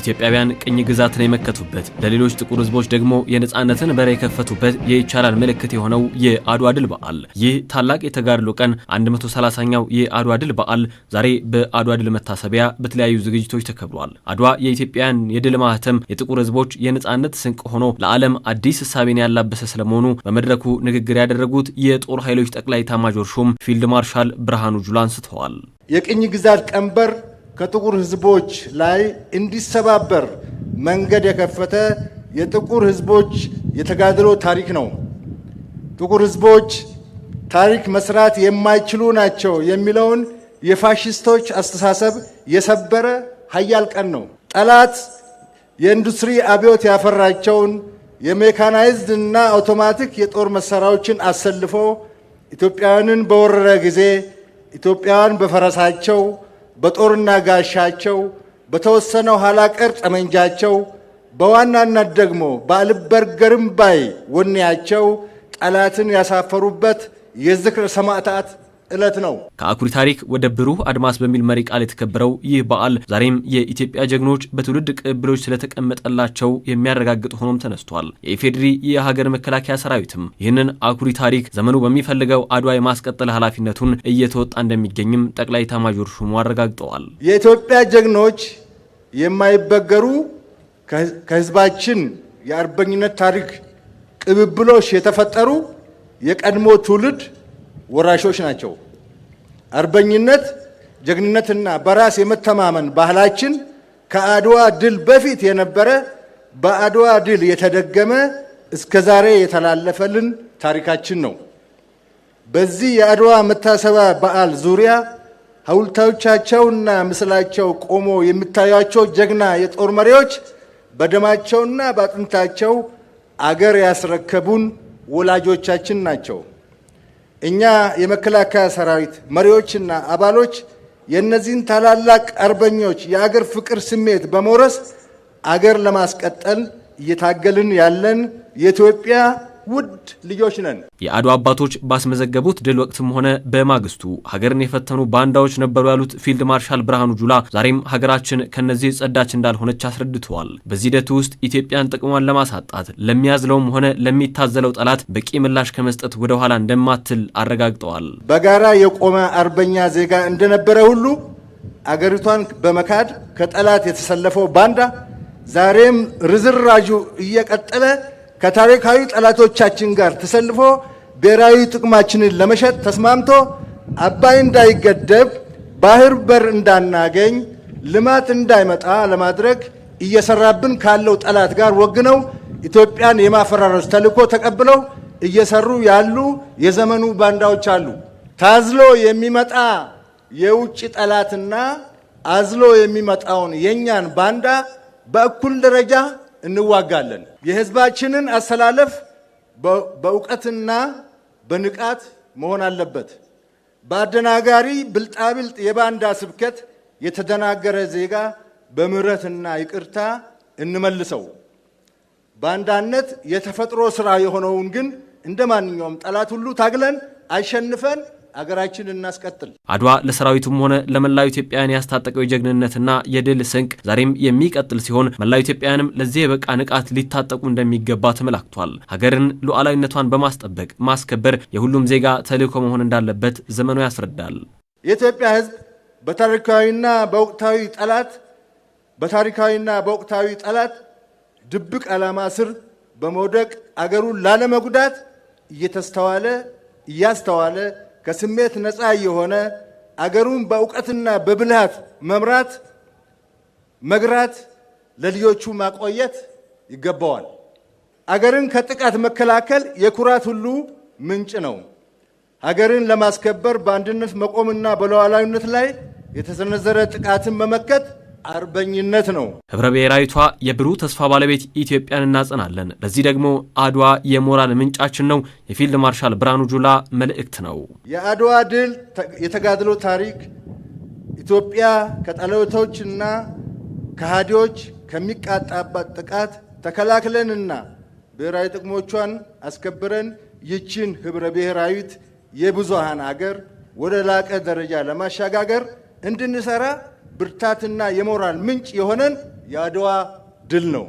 ኢትዮጵያውያን ቅኝ ግዛትን የመከቱበት ለሌሎች ጥቁር ህዝቦች ደግሞ የነጻነትን በር የከፈቱበት የይቻላል ምልክት የሆነው የአድዋ ድል በዓል ይህ ታላቅ የተጋድሎ ቀን 130ኛው የአድዋ ድል በዓል ዛሬ በአድዋ ድል መታሰቢያ በተለያዩ ዝግጅቶች ተከብሯል። አድዋ የኢትዮጵያውያን የድል ማህተም የጥቁር ህዝቦች የነጻነት ስንቅ ሆኖ ለዓለም አዲስ እሳቤን ያላበሰ ስለመሆኑ በመድረኩ ንግግር ያደረጉት የጦር ኃይሎች ጠቅላይ ኤታማዦር ሹም ፊልድ ማርሻል ብርሃኑ ጁላ አንስተዋል። የቅኝ ግዛት ቀንበር ከጥቁር ህዝቦች ላይ እንዲሰባበር መንገድ የከፈተ የጥቁር ህዝቦች የተጋድሎ ታሪክ ነው። ጥቁር ህዝቦች ታሪክ መስራት የማይችሉ ናቸው የሚለውን የፋሽስቶች አስተሳሰብ የሰበረ ኃያል ቀን ነው። ጠላት የኢንዱስትሪ አብዮት ያፈራቸውን የሜካናይዝድ እና አውቶማቲክ የጦር መሳሪያዎችን አሰልፎ ኢትዮጵያውያንን በወረረ ጊዜ ኢትዮጵያውያን በፈረሳቸው በጦርና ጋሻቸው በተወሰነው ኋላቀር ጠመንጃቸው በዋናነት ደግሞ ባልበገርም ባይ ወኔያቸው ጠላትን ያሳፈሩበት የዝክረ ሰማዕታት ዕለት ነው። ከአኩሪ ታሪክ ወደ ብሩህ አድማስ በሚል መሪ ቃል የተከበረው ይህ በዓል ዛሬም የኢትዮጵያ ጀግኖች በትውልድ ቅብብሎች ስለተቀመጠላቸው የሚያረጋግጥ ሆኖም ተነስቷል። የኢፌዴሪ የሀገር መከላከያ ሰራዊትም ይህንን አኩሪ ታሪክ ዘመኑ በሚፈልገው አድዋ የማስቀጠል ኃላፊነቱን እየተወጣ እንደሚገኝም ጠቅላይ ኤታማዦር ሹሙ አረጋግጠዋል። የኢትዮጵያ ጀግኖች የማይበገሩ ከህዝባችን የአርበኝነት ታሪክ ቅብብሎች የተፈጠሩ የቀድሞ ትውልድ ወራሾች ናቸው። አርበኝነት፣ ጀግንነትና በራስ የመተማመን ባህላችን ከአድዋ ድል በፊት የነበረ በአድዋ ድል የተደገመ እስከዛሬ የተላለፈልን ታሪካችን ነው። በዚህ የአድዋ መታሰቢያ በዓል ዙሪያ ሐውልቶቻቸውና ምስላቸው ቆሞ የሚታያቸው ጀግና የጦር መሪዎች በደማቸውና በአጥንታቸው አገር ያስረከቡን ወላጆቻችን ናቸው። እኛ የመከላከያ ሰራዊት መሪዎችና አባሎች የእነዚህን ታላላቅ አርበኞች የአገር ፍቅር ስሜት በመውረስ አገር ለማስቀጠል እየታገልን ያለን የኢትዮጵያ ውድ ልጆች ነን። የአድዋ አባቶች ባስመዘገቡት ድል ወቅትም ሆነ በማግስቱ ሀገርን የፈተኑ ባንዳዎች ነበሩ ያሉት ፊልድ ማርሻል ብርሃኑ ጁላ ዛሬም ሀገራችን ከነዚህ ጸዳች እንዳልሆነች አስረድተዋል። በዚህ ሂደት ውስጥ ኢትዮጵያን ጥቅሟን ለማሳጣት ለሚያዝለውም ሆነ ለሚታዘለው ጠላት በቂ ምላሽ ከመስጠት ወደ ኋላ እንደማትል አረጋግጠዋል። በጋራ የቆመ አርበኛ ዜጋ እንደነበረ ሁሉ አገሪቷን በመካድ ከጠላት የተሰለፈው ባንዳ ዛሬም ርዝራዡ እየቀጠለ ከታሪካዊ ጠላቶቻችን ጋር ተሰልፎ ብሔራዊ ጥቅማችንን ለመሸጥ ተስማምቶ አባይ እንዳይገደብ ባህር በር እንዳናገኝ ልማት እንዳይመጣ ለማድረግ እየሰራብን ካለው ጠላት ጋር ወግነው ኢትዮጵያን የማፈራረስ ተልዕኮ ተቀብለው እየሰሩ ያሉ የዘመኑ ባንዳዎች አሉ። ታዝሎ የሚመጣ የውጭ ጠላትና አዝሎ የሚመጣውን የኛን ባንዳ በእኩል ደረጃ እንዋጋለን። የህዝባችንን አሰላለፍ በእውቀትና በንቃት መሆን አለበት። በአደናጋሪ ብልጣብልጥ የባንዳ ስብከት የተደናገረ ዜጋ በምህረትና ይቅርታ እንመልሰው። ባንዳነት የተፈጥሮ ስራ የሆነውን ግን እንደ ማንኛውም ጠላት ሁሉ ታግለን አሸንፈን አገራችን እናስቀጥል። አድዋ ለሰራዊቱም ሆነ ለመላው ኢትዮጵያውያን ያስታጠቀው የጀግንነትና የድል ስንቅ ዛሬም የሚቀጥል ሲሆን መላው ኢትዮጵያውያንም ለዚህ የበቃ ንቃት ሊታጠቁ እንደሚገባ ተመላክቷል። ሀገርን ሉዓላዊነቷን በማስጠበቅ ማስከበር የሁሉም ዜጋ ተልዕኮ መሆን እንዳለበት ዘመኑ ያስረዳል። የኢትዮጵያ ህዝብ በታሪካዊና በወቅታዊ ጠላት ድብቅ ዓላማ ስር በመውደቅ አገሩን ላለመጉዳት እያስተዋለ ከስሜት ነፃ የሆነ አገሩን በእውቀትና በብልሃት መግራት ለልጆቹ ማቆየት ይገባዋል። አገርን ከጥቃት መከላከል የኩራት ሁሉ ምንጭ ነው። አገርን ለማስከበር በአንድነት መቆምና በሉዓላዊነት ላይ የተሰነዘረ ጥቃትን መመከት አርበኝነት ነው። ህብረ ብሔራዊቷ የብሩህ ተስፋ ባለቤት ኢትዮጵያን እናጸናለን። ለዚህ ደግሞ አድዋ የሞራል ምንጫችን ነው የፊልድ ማርሻል ብርሃኑ ጁላ መልእክት ነው። የአድዋ ድል የተጋድሎ ታሪክ ኢትዮጵያ ከጠላቶችና ከሃዲዎች ከሚቃጣባት ጥቃት ተከላክለንና ብሔራዊ ጥቅሞቿን አስከብረን ይችን ህብረ ብሔራዊት የብዙሃን አገር ወደ ላቀ ደረጃ ለማሻጋገር እንድንሰራ ብርታትና የሞራል ምንጭ የሆነን የአድዋ ድል ነው።